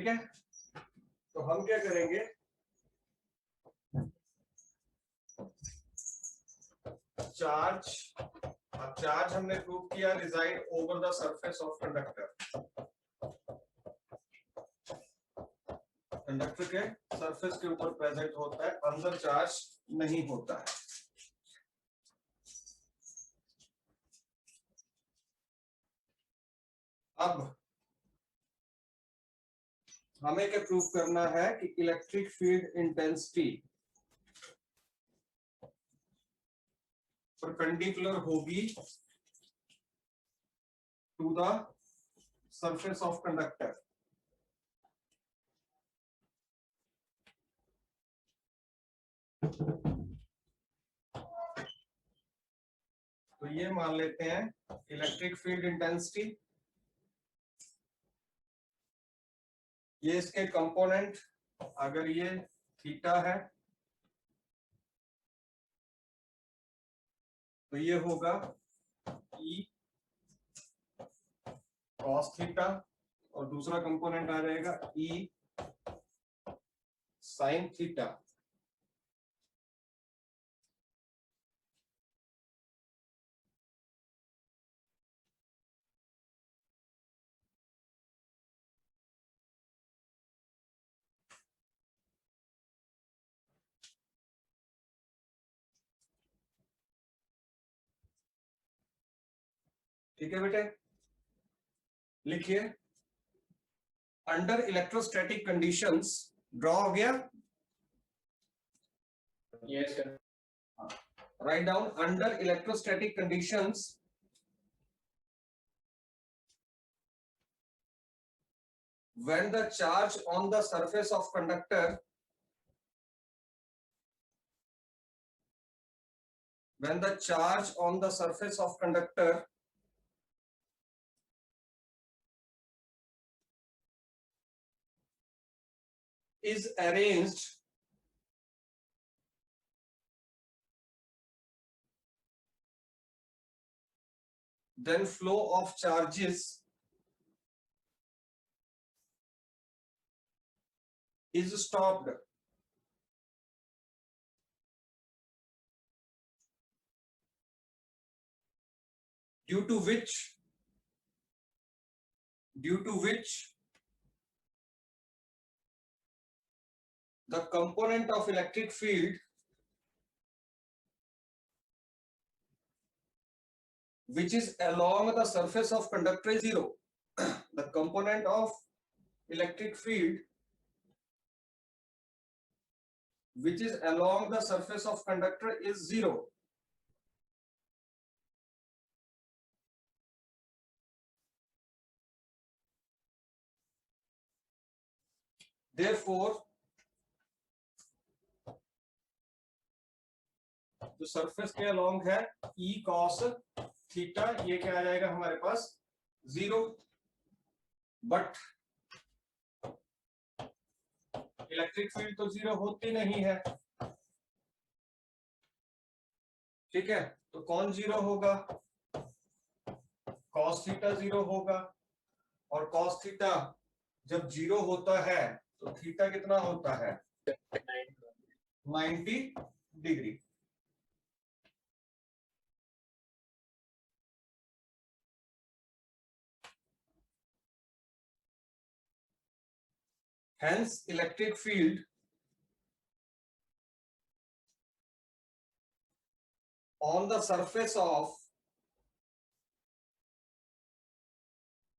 ठीक है, तो हम क्या करेंगे, चार्ज हमने प्रूव किया resides over the surface of conductor, conductor के सरफेस के ऊपर प्रेजेंट होता है, अंदर चार्ज नहीं होता है। अब हमें क्या प्रूव करना है कि इलेक्ट्रिक फील्ड इंटेंसिटी परपेंडिकुलर होगी to the surface of conductor. तो ये मान लेते हैं इलेक्ट्रिक फील्ड इंटेंसिटी, ये इसके कंपोनेंट, अगर ये थीटा है तो ये होगा E cos थीटा, और दूसरा कंपोनेंट आ जाएगा E sin थीटा। ठीक है बेटे, लिखिए अंडर इलेक्ट्रोस्टैटिक कंडीशंस, ड्रॉ हो गया? Yes sir. Write down under electrostatic conditions when the charge on the surface of conductor when the charge on the surface of conductor is arranged then flow of charges is stopped. Due to which the component of electric field which is along the surface of conductor is zero. The component of electric field which is along the surface of conductor is zero. Therefore जो surface के along है E cos theta, ये क्या आ जाएगा हमारे पास, zero. But electric field तो zero होती नहीं है, ठीक है, तो कौन जीरो होगा, cos थीटा जीरो होगा, और cos थीटा जब जीरो होता है तो थीटा कितना होता है, 90 degree. Hence electric field on the surface of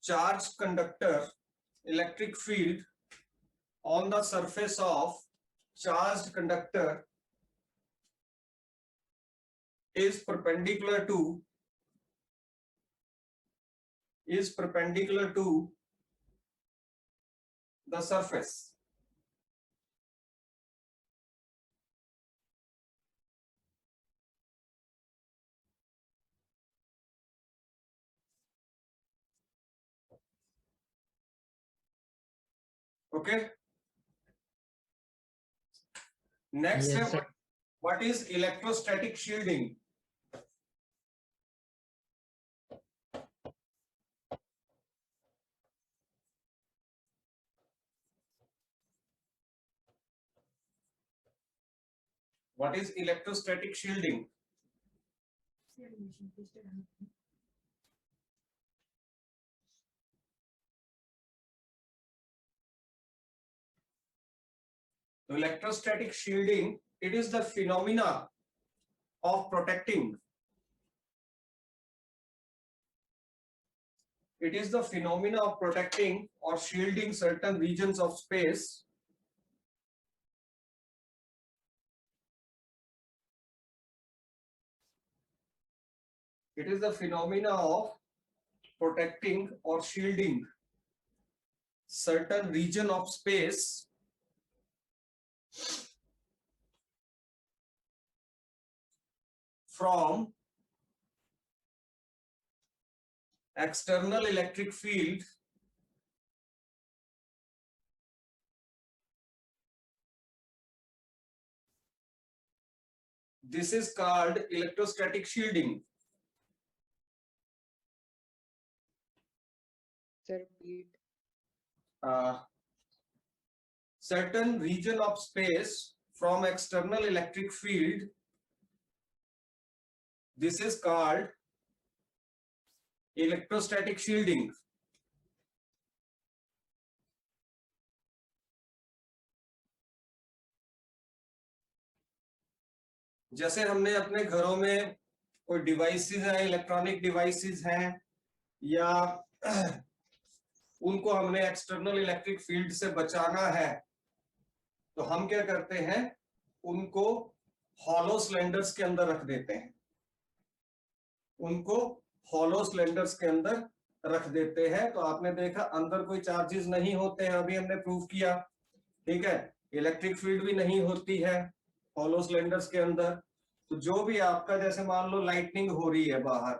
charged conductor, electric field on the surface of charged conductor is perpendicular to the surface. Okay. Next Yes, step, what is electrostatic shielding? What is electrostatic shielding? Electrostatic shielding, it is the phenomena of protecting. It is the phenomena of protecting or shielding certain regions of space it is the phenomena of protecting or shielding certain region of space from external electric field this is called electrostatic shielding. Certain region of space from external electric field, this is called electrostatic shielding. जैसे हमने अपने घरों में कोई devices हैं, electronic devices हैं, या उनको हमने एक्सटर्नल इलेक्ट्रिक फील्ड से बचाना है, तो हम क्या करते हैं, उनको हॉलो सिलेंडर्स के अंदर रख देते हैं, उनको हॉलो सिलेंडर्स के अंदर रख देते हैं। तो आपने देखा अंदर कोई चार्जेस नहीं होते हैं, अभी हमने प्रूव किया, ठीक है, इलेक्ट्रिक फील्ड भी नहीं होती है हॉलो सिलेंडर्स के अंदर। तो जो भी आपका, जैसे मान लो लाइटनिंग हो रही है बाहर,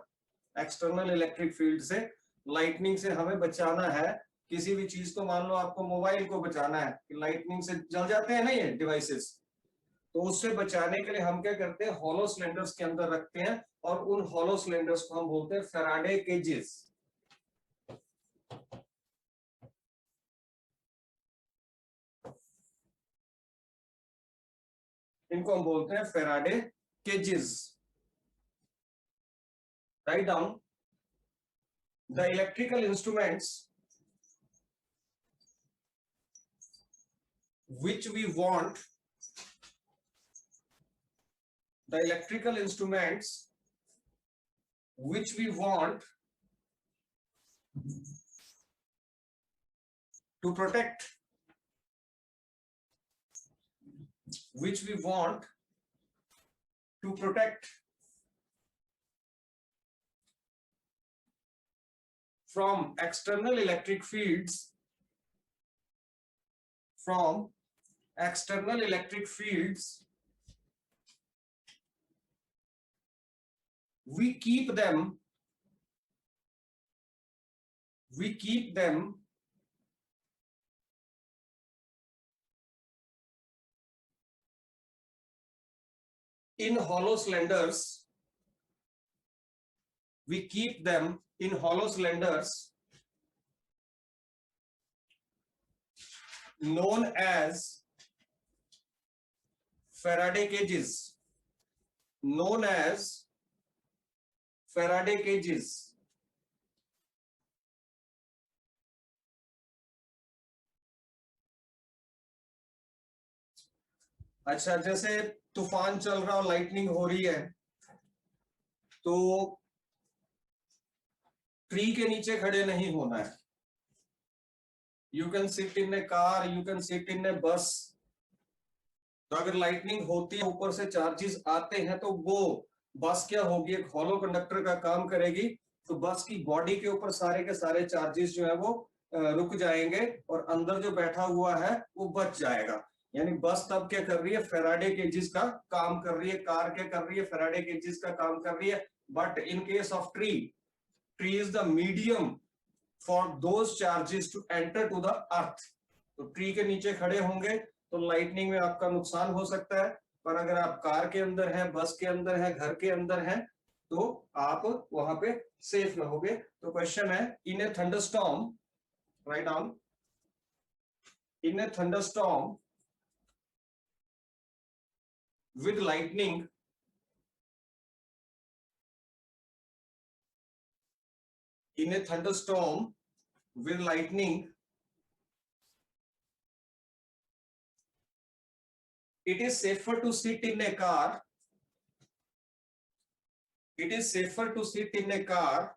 एक्सटर्नल इलेक्ट्रिक फील्ड से लाइटनिंग से हमें बचाना है, किसी भी चीज को, मान लो आपको मोबाइल को बचाना है कि लाइटनिंग से जल जाते हैं ना ये डिवाइसेस, तो उससे बचाने के लिए हम क्या करते हैं, हॉलो सिलेंडर्स के अंदर रखते हैं, और उन हॉलो सिलेंडर्स को हम बोलते हैं फैराडे केजेस। इनको हम बोलते हैं Faraday cages. Write down the electrical instruments which we want, the electrical instruments which we want to protect, which we want to protect from external electric fields, from external electric fields, we keep them in hollow cylinders, we keep them in hollow cylinders known as Faraday cages, known as Faraday cages। अच्छा, जैसे तूफान चल रहा और lightning हो रही है, तो ट्री के नीचे खड़े नहीं होना है। You can sit in a car, you can sit in a bus. तो अगर लाइटनिंग होती है, ऊपर से चार्जेस आते हैं, तो वो बस क्या होगी, एक हॉलो कंडक्टर का काम करेगी। तो बस की बॉडी के ऊपर सारे के सारे चार्जेस जो है वो रुक जाएंगे, और अंदर जो बैठा हुआ है वो बच जाएगा। यानी बस तब क्या कर रही है, फैराडे केजेस का काम कर रही है, कार क्या कर रही है, फैराडे केजेस का काम कर रही है। But in case of tree, tree is the medium for those charges to enter to the earth. तो ट्री के नीचे खड़े होंगे तो लाइटनिंग में आपका नुकसान हो सकता है, पर अगर आप कार के अंदर हैं, बस के अंदर हैं, घर के अंदर हैं, तो आप वहां पे सेफ रहोगे। तो क्वेश्चन है, in a thunderstorm, write down, in a thunderstorm with lightning in a thunderstorm with lightning, it is safer to sit in a car. It is safer to sit in a car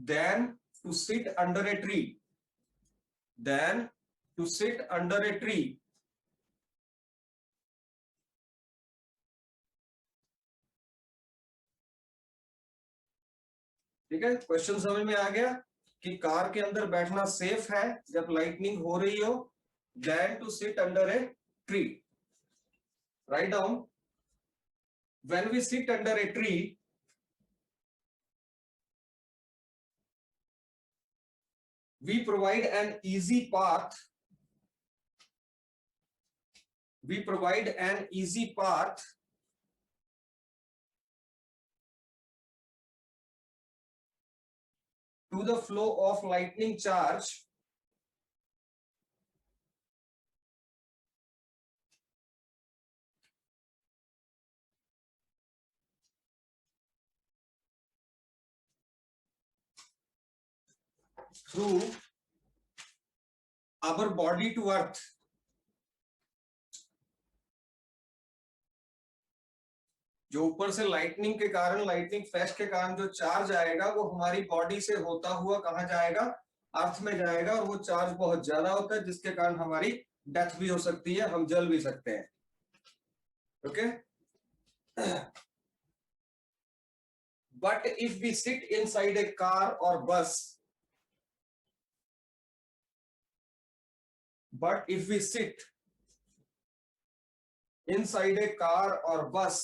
than to sit under a tree. Than to sit under a tree. ठीक है, question समझ में आ गया कि car के अंदर बैठना safe है जब लाइटनिंग हो रही हो, than to sit under a tree. Write down, when we sit under a tree, we provide an easy path. We provide an easy path to the flow of lightning charge through our body to earth. जो ऊपर से lightning के कारण, lightning flash के कारण जो charge आएगा वो हमारी बॉडी से होता हुआ कहां जाएगा, अर्थ में जाएगा, और वो चार्ज बहुत ज्यादा होता है जिसके कारण हमारी डेथ भी हो सकती है, हम जल भी सकते हैं. Okay, but if we sit inside a car और bus, but if we sit inside a car or bus,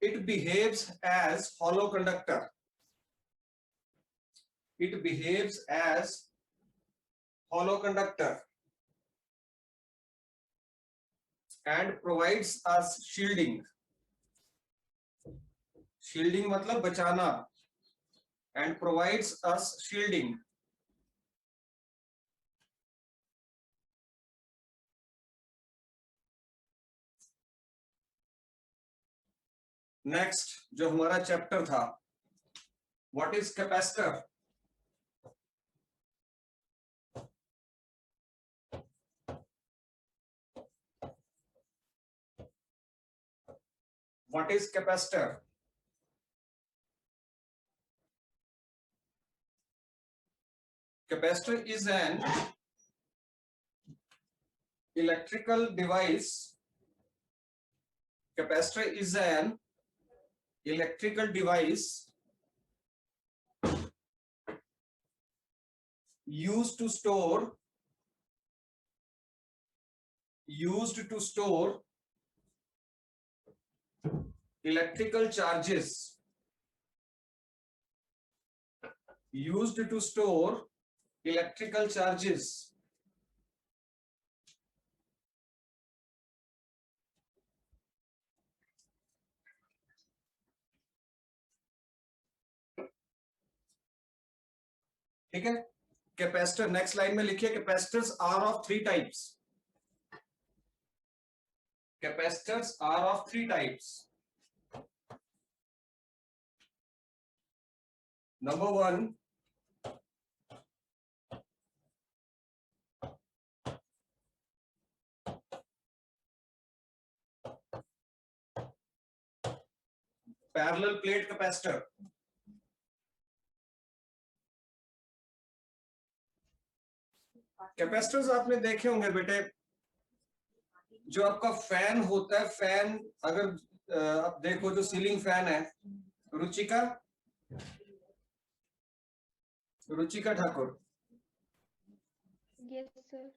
it behaves as hollow conductor. It behaves as hollow conductor and provides us shielding. Shielding मतलब बचाना, and provides us shielding. Next जो हमारा chapter था, what is capacitor. What is capacitor. Capacitor is an electrical device. Capacitor is an electrical device used to store electrical charges. Used to store electrical charges. ठीक है, capacitor next line में लिखिए, capacitors are of three types. Capacitors are of three types. Number one, parallel plate capacitor. Capacitors आपने देखे होंगे बेटे, जो आपका फैन होता है, फैन अगर आप देखो जो सीलिंग फैन है, Ruchika Thakur, yes sir.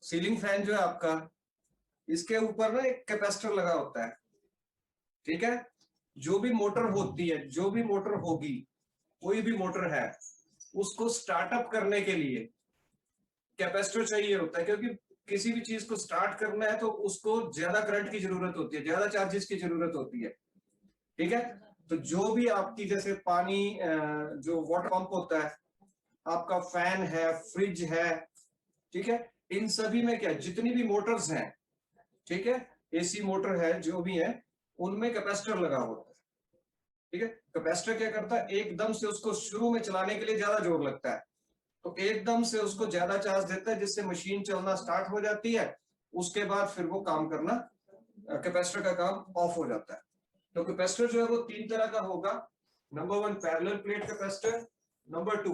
Ceiling fan जो है आपका, इसके ऊपर ना एक कैपेसिटर लगा होता है. ठीक है, जो भी मोटर होती है, जो भी मोटर होगी, कोई भी मोटर है, उसको स्टार्टअप करने के लिए कैपेसिटर चाहिए होता है, क्योंकि किसी भी चीज को स्टार्ट करना है तो उसको ज्यादा करंट की जरूरत होती है, ज्यादा चार्जेस की जरूरत होती है. ठीक है। तो जो भी आपकी जैसे पानी जो वाटर पंप होता है, आपका फैन है, फ्रिज है, ठीक है, इन सभी में क्या जितनी भी मोटर्स हैं, ठीक है, एसी मोटर है जो भी है, उनमें कैपेसिटर लगा होता है। ठीक है, कैपेसिटर क्या करता है, एकदम से उसको शुरू में चलाने के लिए ज्यादा जोर लगता है, तो एकदम से उसको ज्यादा चार्ज देता है, जिससे मशीन चलना स्टार्ट हो जाती है। उसके बाद फिर वो काम करना, कैपेसिटर का काम ऑफ हो जाता है। तो कैपेसिटर जो है वो तीन तरह का होगा। Number one parallel plate capacitor, number two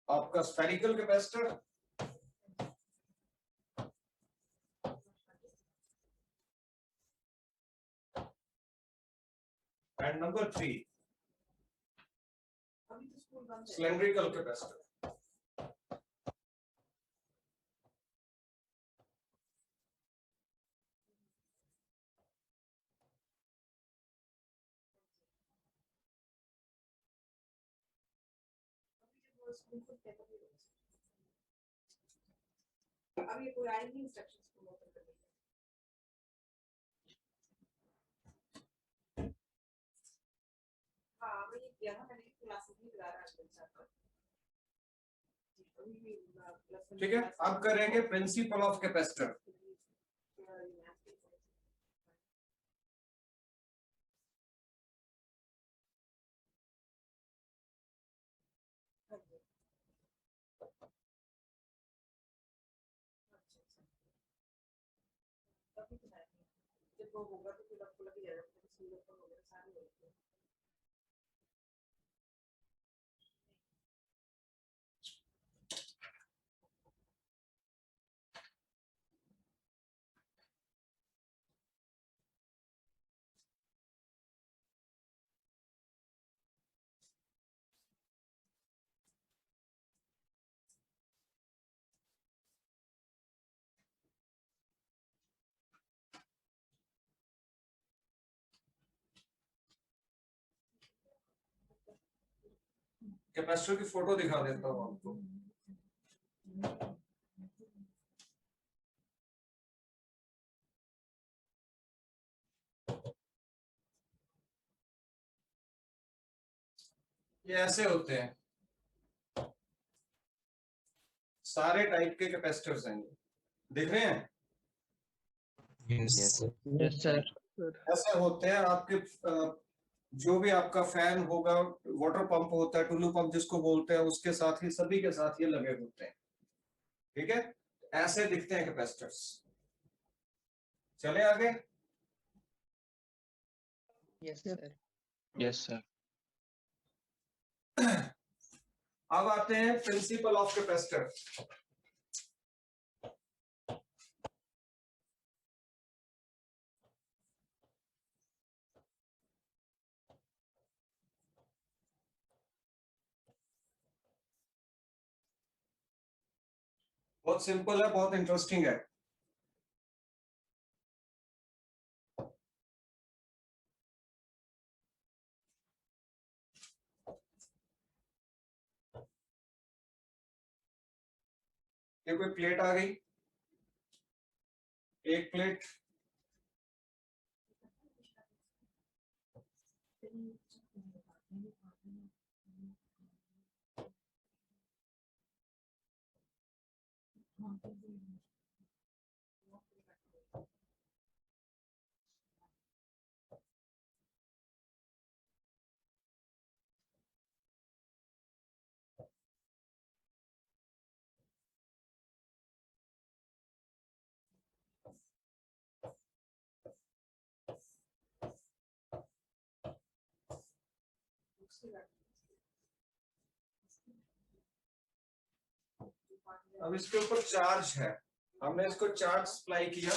आपका spherical capacitor, and number three cylindrical capacitor. अब ये कोई आई नहीं इंस्ट्रक्शंस को ओपन करने के। हाँ मैं ये किया था, मैंने क्लासेस भी लगा रहा है अच्छा। ठीक है, अब करेंगे प्रिंसिपल ऑफ कैपेसिटर। जब वो होगा तो फिर आपको लग जाएगा कि सूरज का वगैरह सारे होते हैं। कैपेसिटर की फोटो दिखा देता हूं आपको। ये ऐसे होते हैं, सारे टाइप के कैपेसिटर्स हैं, दिख रहे हैं? Yes sir. ऐसे होते हैं आपके जो भी आपका फैन होगा, वाटर पंप होता है, टुल्लू पंप जिसको बोलते हैं, उसके साथ ही सभी के साथ ये लगे होते हैं। ठीक है, ऐसे दिखते हैं कैपेसिटर्स। चले आगे। Yes sir. Yes sir. अब आते हैं प्रिंसिपल ऑफ कैपेसिटर। बहुत सिंपल है, बहुत इंटरेस्टिंग है। ये कोई प्लेट आ गई, एक प्लेट, अब इसके ऊपर चार्ज है, हमने इसको चार्ज सप्लाई किया।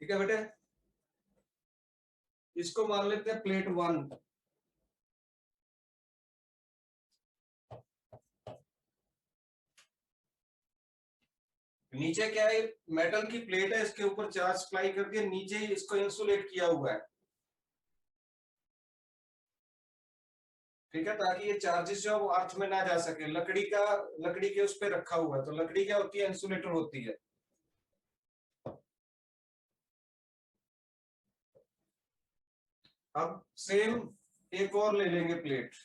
ठीक है बेटे, इसको मान लेते हैं प्लेट 1। नीचे क्या है, मेटल की प्लेट है, इसके ऊपर चार्ज अप्लाई करके नीचे ही इसको इंसुलेट किया हुआ है। ठीक है, ताकि ये चार्जेस जो है वो अर्थ में ना जा सके। लकड़ी के उस पे रखा हुआ है, तो लकड़ी क्या होती है, इंसुलेटर होती है। अब सेम एक और ले लेंगे प्लेट।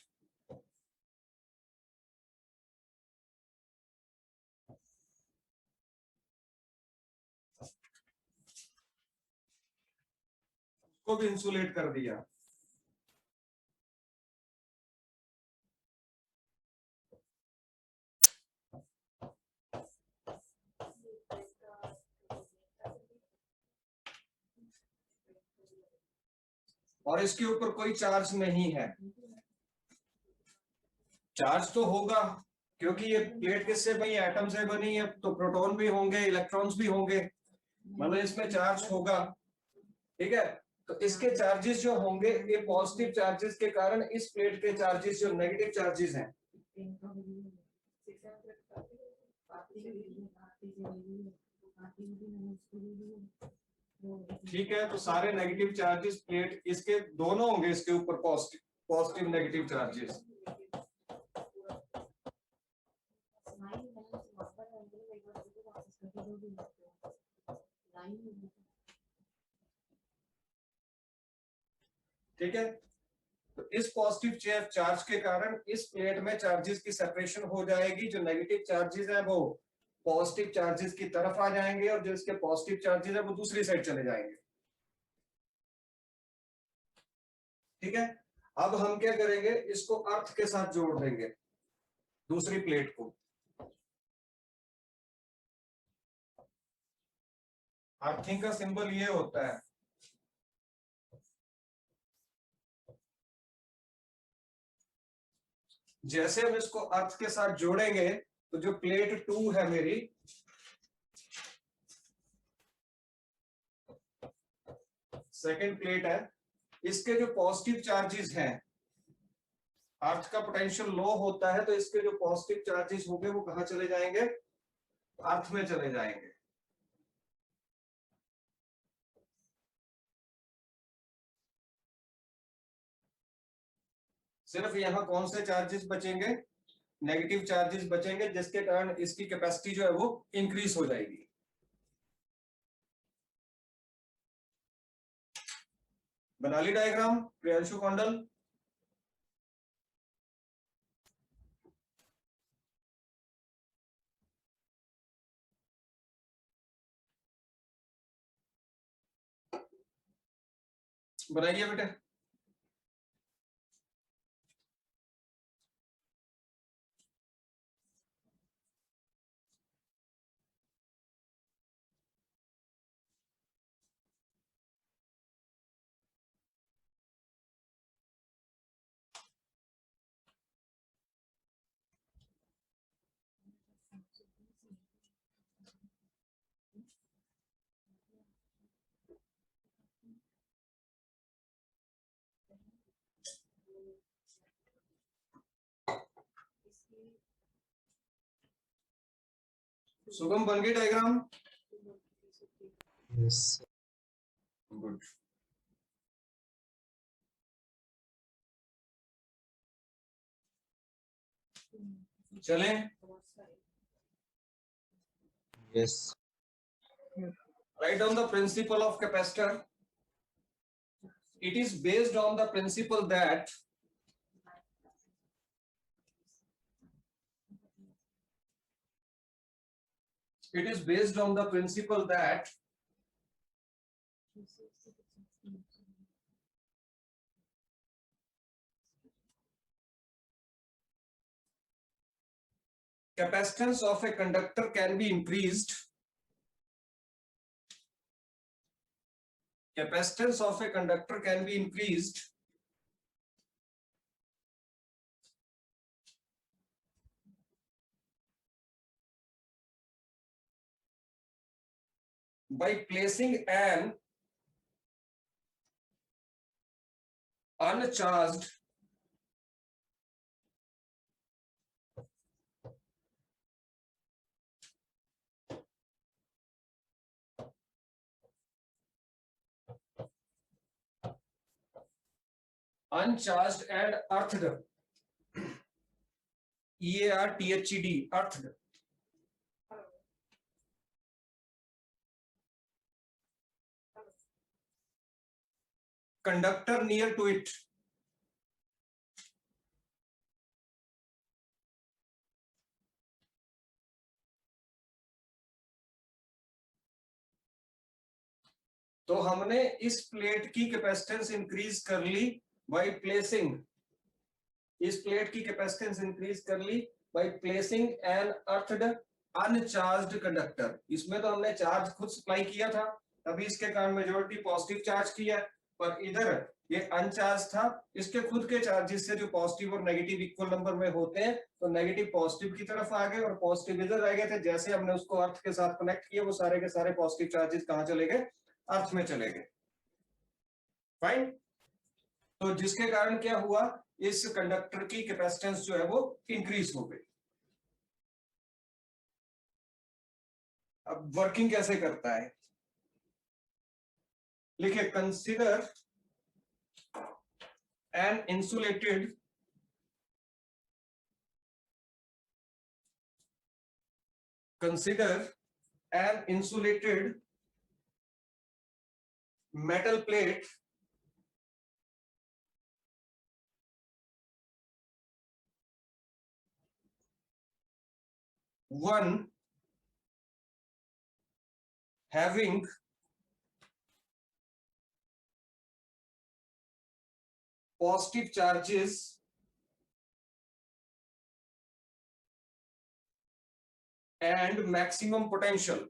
को भी इंसुलेट कर दिया। और इसके ऊपर कोई चार्ज नहीं है। चार्ज तो होगा, क्योंकि ये प्लेट किससे बनी है, एटम से बनी है, तो प्रोटॉन भी होंगे, इलेक्ट्रॉन्स भी होंगे, मतलब इसमें चार्ज होगा। ठीक है, तो इसके चार्जेस जो होंगे ये पॉजिटिव चार्जेस के कारण इस प्लेट के चार्जेस जो नेगेटिव चार्जेस हैं, ठीक है, तो सारे नेगेटिव चार्जेस प्लेट इसके दोनों होंगे, इसके ऊपर पॉजिटिव नेगेटिव चार्जेस। ठीक है, तो इस पॉजिटिव चार्ज के कारण इस प्लेट में चार्जेस की सेपरेशन हो जाएगी। जो नेगेटिव चार्जेस है वो पॉजिटिव चार्जेस की तरफ आ जाएंगे, और जो इसके पॉजिटिव चार्जेस है वो दूसरी साइड चले जाएंगे। ठीक है, अब हम क्या करेंगे, इसको अर्थ के साथ जोड़ देंगे, दूसरी प्लेट को। अर्थिंग का सिंबल ये होता है, जैसे हम इसको अर्थ के साथ जोड़ेंगे तो जो प्लेट 2 है मेरी, सेकंड प्लेट है, इसके जो पॉजिटिव चार्जेस हैं, अर्थ का पोटेंशियल लो होता है, तो इसके जो पॉजिटिव चार्जेस होंगे वो कहां चले जाएंगे, अर्थ में चले जाएंगे। सिर्फ यहां कौन से चार्जेस बचेंगे, नेगेटिव चार्जेस बचेंगे, जिसके कारण इसकी कैपेसिटी जो है वो इंक्रीज हो जाएगी। बना ली डायग्राम प्रियांशु कौंडल? बनाइए बेटे। शुभम बन गई डायग्राम? Yes. गुड। चलें, Yes. write down the principle of capacitor. It is based on the principle that capacitance of a conductor can be increased. Capacitance of a conductor can be increased by placing an uncharged and earthed, EARTHED, earthed, conductor near to it, तो हमने इस plate की capacitance increase कर ली by placing, इस plate की capacitance increase कर ली by placing an earthed uncharged conductor. इसमें तो हमने चार्ज खुद सप्लाई किया था, अभी इसके कारण मेजॉरिटी पॉजिटिव चार्ज किया, पर इधर ये अनचार्ज था, इसके खुद के चार्जेस से जो पॉजिटिव और नेगेटिव इक्वल नंबर में होते हैं, तो नेगेटिव पॉजिटिव की तरफ आ गए और पॉजिटिव इधर रह गए थे। जैसे हमने उसको अर्थ के साथ कनेक्ट किया, वो सारे के सारे पॉजिटिव चार्जेस कहां चले गए? अर्थ में चले गए। फाइन। तो जिसके कारण क्या हुआ, इस कंडक्टर की कैपेसिटेंस जो है वो इंक्रीज हो गई। अब वर्किंग कैसे करता है, लिखिए consider an insulated metal plate one having positive charges and maximum potential,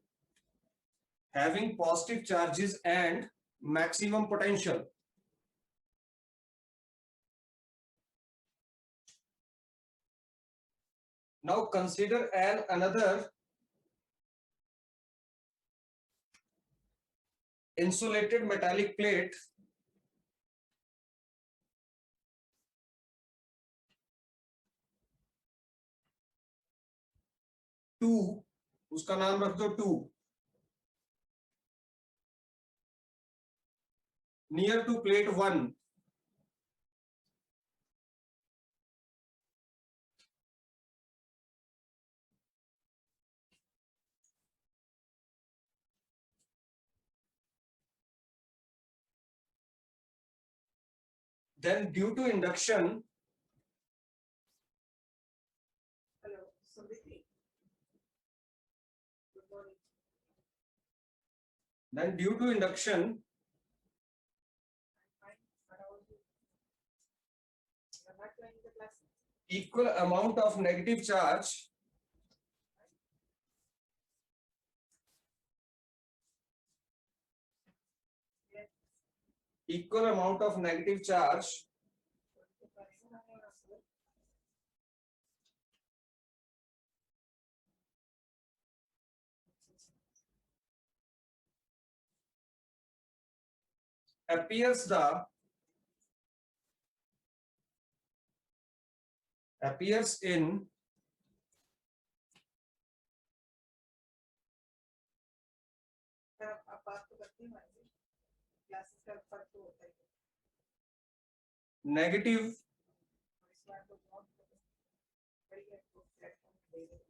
having positive charges and maximum potential. Now consider another insulated metallic plate two, उसका नाम रख दो two, near to plate one, then due to induction, Hello, Samriti. Good morning. then due to induction Fine. What about you? You're not joining the class. equal amount of negative charge Yes. equal amount of negative charge appears in आप बात तो करते हैं classes का फर्क तो होता है, negative इस बार तो बहुत बड़ी है, तो प्लेटफॉर्म दे रहे हैं।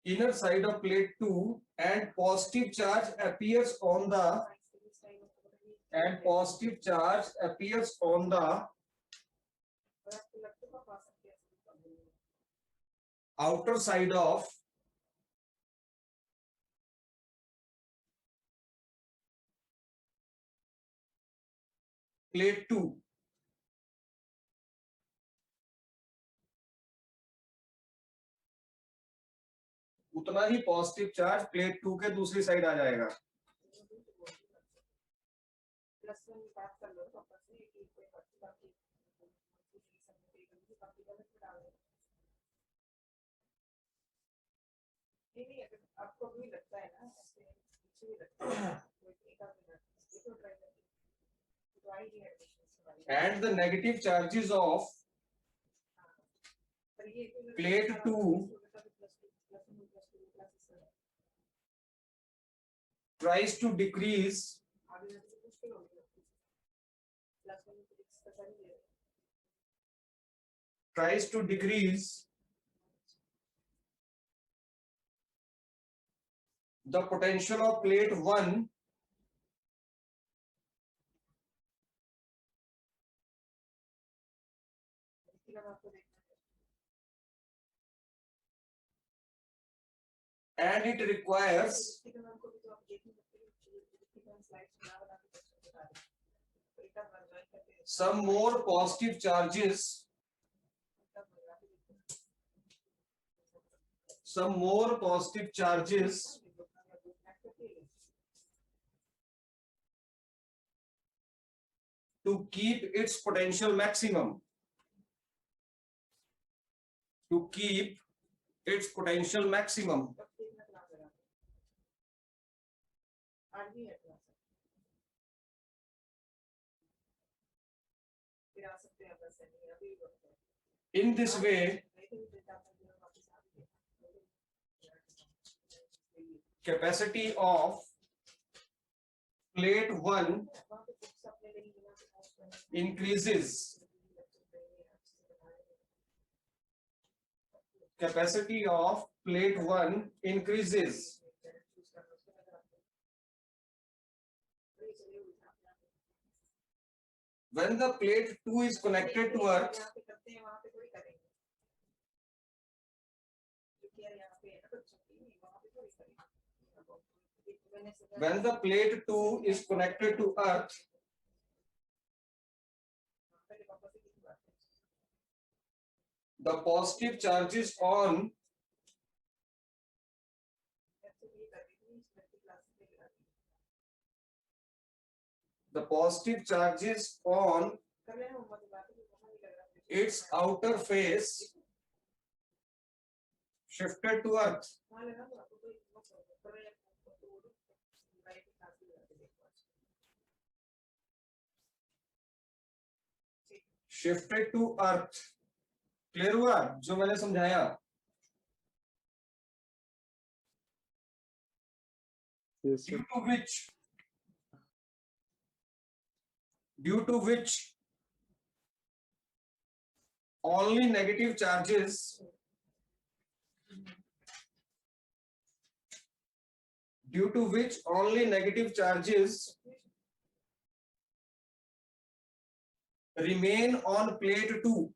inner side of plate 2 and positive charge appears on the outer side of plate 2, उतना ही पॉजिटिव चार्ज प्लेट 2 के दूसरी साइड आ जाएगा। प्लस वन बात कर लो तो से कि कोई बाकी नहीं, आपको भी लगता है ना, ऐसे भी लगता है। and the negative charges of plate 2 tries to decrease the potential of plate 1 and it requires some more positive charges to keep its potential maximum. In this way, capacity of plate 1 increases. Capacity of plate 1 increases. When the plate 2 is connected to earth, the positive charges on its outer face shifted to earth. Shifted to earth. Clear हुआ जो मैंने समझाया? Yes, sir. Due to which only negative charges remain on plate 2.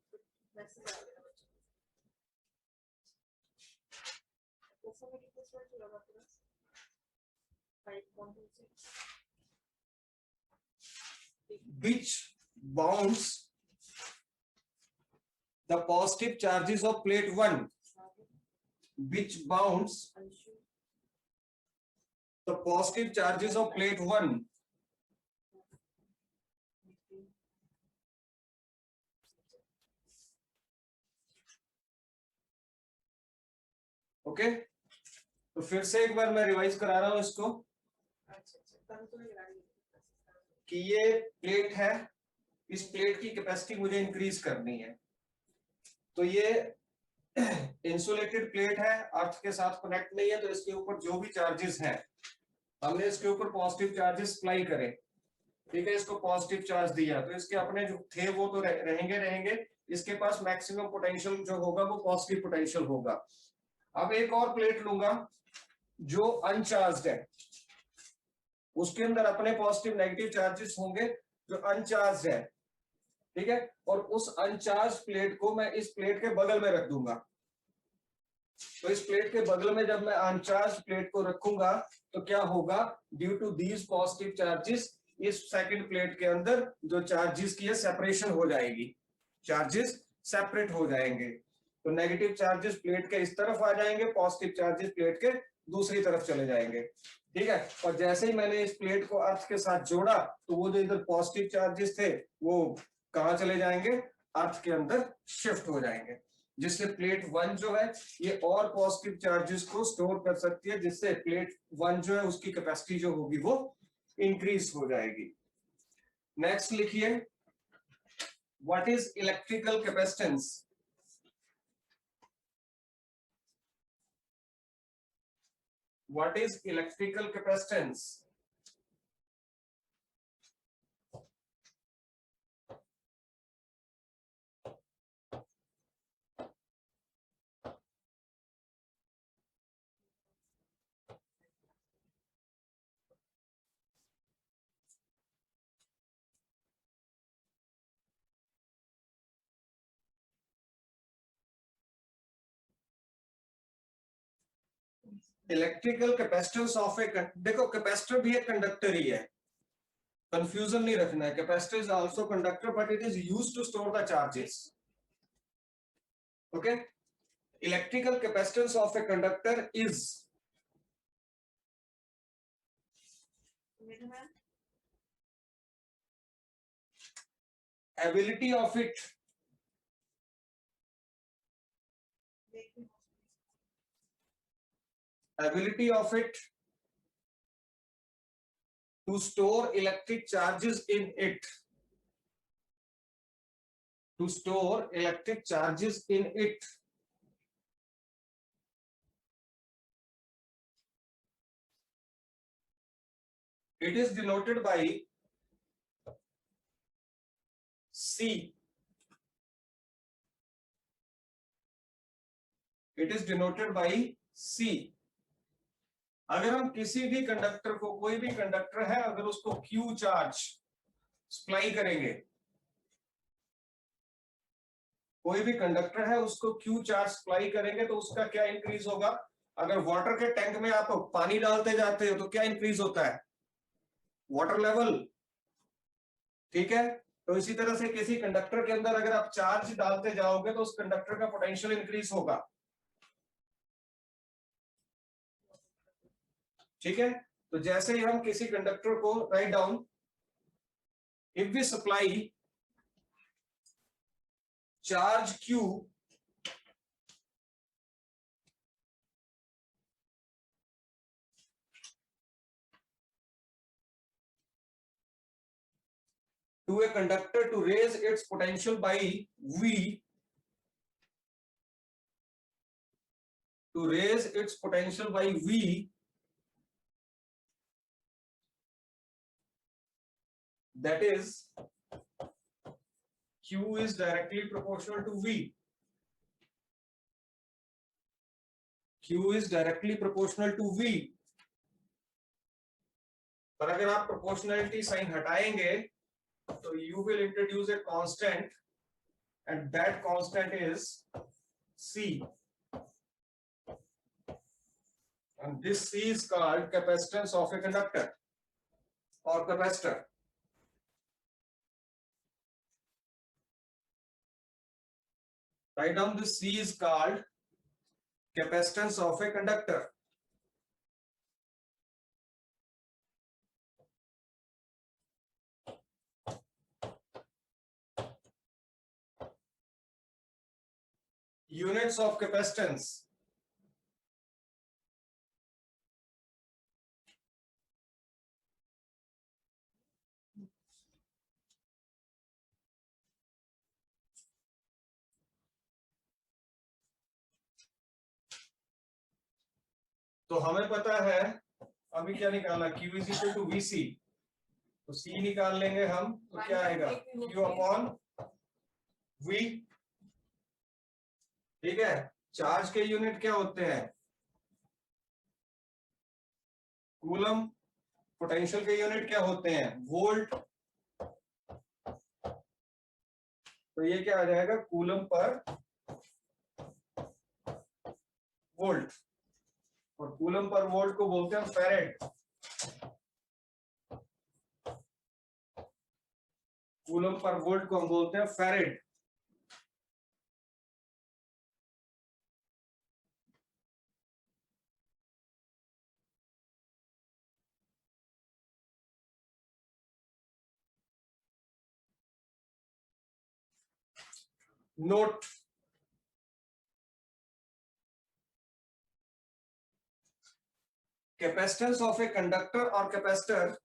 Which bounds the positive charges of plate 1. Which bounds the positive charges of plate 1. Okay तो फिर से एक बार मैं revise करा रहा हूं इसको कि ये प्लेट है, इस प्लेट की कैपेसिटी मुझे इंक्रीज करनी है। तो ये इंसुलेटेड प्लेट है, अर्थ के साथ कनेक्ट नहीं है, तो इसके ऊपर जो भी चार्जेस हैं हमने इसके ऊपर पॉजिटिव चार्जेस अप्लाई करे। ठीक है, इसको पॉजिटिव चार्ज दिया तो इसके अपने जो थे वो तो रहेंगे। इसके पास मैक्सिमम पोटेंशियल जो होगा वो पॉजिटिव पोटेंशियल होगा। अब एक और प्लेट लूंगा जो अनचार्ज्ड है, उसके अंदर अपने पॉजिटिव नेगेटिव चार्जेस होंगे जो अनचार्ज्ड है। ठीक है, और उस अनचार्ज प्लेट को मैं इस प्लेट के बगल में रख दूंगा। तो इस प्लेट के बगल में जब मैं अनचार्ज प्लेट को रखूंगा तो क्या होगा, due to these positive charges इस सेकंड प्लेट के अंदर जो चार्जेस की है सेपरेशन हो जाएगी, चार्जेस सेपरेट हो जाएंगे। तो नेगेटिव चार्जेस प्लेट के इस तरफ आ जाएंगे, पॉजिटिव चार्जेस प्लेट के दूसरी तरफ चले जाएंगे। ठीक है, और जैसे ही मैंने इस प्लेट को अर्थ के साथ जोड़ा तो वो जो इधर पॉजिटिव चार्जेस थे वो कहां चले जाएंगे, अर्थ के अंदर शिफ्ट हो जाएंगे। जिससे प्लेट 1 जो है ये और पॉजिटिव चार्जेस को स्टोर कर सकती है, जिससे प्लेट 1 जो है उसकी कैपेसिटी जो होगी वो इंक्रीज हो जाएगी। नेक्स्ट लिखिए, what is electrical capacitance? What is electrical capacitance? Electrical capacitance of a, देखो कैपेसिटर भी एक कंडक्टर ही है, कंफ्यूजन नहीं रखना है। Capacitor is also conductor but it is used to store the charges. Okay, electrical capacitance of a conductor is, मेरे ma'am ability of it देखिए ability of it to store electric charges in it, to store electric charges in it. It is denoted by C. It is denoted by C. अगर हम किसी भी conductor को, कोई भी conductor है, अगर उसको Q चार्ज सप्लाई करेंगे, कोई भी कंडक्टर है उसको Q चार्ज सप्लाई करेंगे तो उसका क्या इंक्रीज होगा? अगर वाटर के टैंक में आप पानी डालते जाते हो तो क्या इंक्रीज होता है? Water level. ठीक है, तो इसी तरह से किसी कंडक्टर के अंदर अगर आप चार्ज डालते जाओगे तो उस कंडक्टर का पोटेंशियल इंक्रीज होगा। ठीक है, तो जैसे ही हम किसी कंडक्टर को write down, if we supply charge Q to a conductor to raise its potential by V, to raise its potential by V, that is Q is directly proportional to V. Q is directly proportional to V. पर अगर आप proportionality sign हटाएंगे तो you will introduce a constant and that constant is C, and this C is called capacitance of a conductor or capacitor. Write down this C is called capacitance of a conductor. Units of capacitance. तो हमें पता है अभी क्या निकालना, Q is equal to VC, तो C निकाल लेंगे हम, तो क्या आएगा Q अपॉन V। ठीक है, चार्ज के यूनिट क्या होते हैं? कूलम। पोटेंशियल के यूनिट क्या होते हैं? वोल्ट। तो ये क्या आ जाएगा? कूलम पर वोल्ट, और कूलम पर वोल्ट को बोलते हैं फैरेड। कूलम पर वोल्ट को हम बोलते हैं farad. Note, capacitance of a conductor or capacitor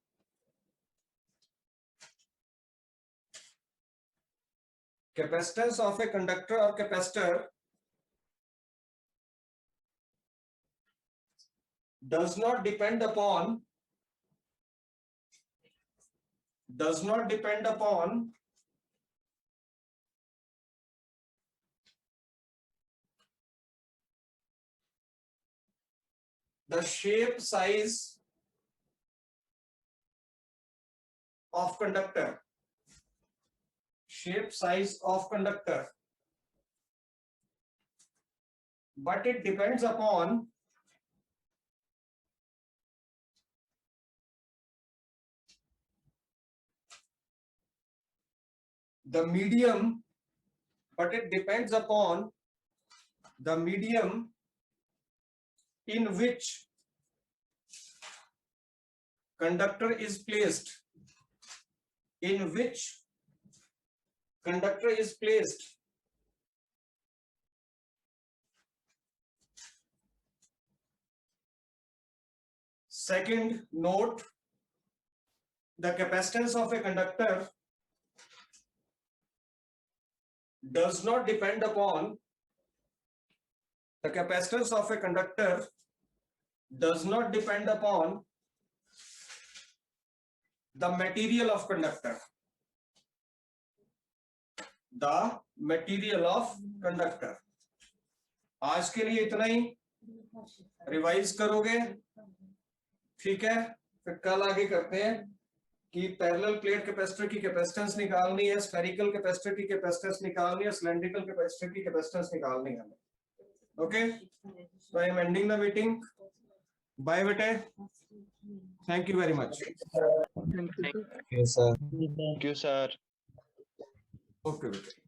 does not depend upon the shape size of conductor, but it depends upon the medium, in which conductor is placed, Second note, the capacitance of a conductor does not depend upon the material of conductor. आज के लिए इतना ही, revise करोगे, ठीक है? फिर कल आगे करते हैं कि पैरेलल प्लेट कैपेसिटर की कैपेसिटेंस निकालनी है, स्फेरिकल कैपेसिटर की कैपेसिटेंस निकालनी है, सिलेंड्रिकल कैपेसिटर की कैपेसिटेंस निकालनी है. Okay, so I am ending the meeting. Bye bete. Thank you very much. Thank you, sir. Thank you, sir. Okay bete.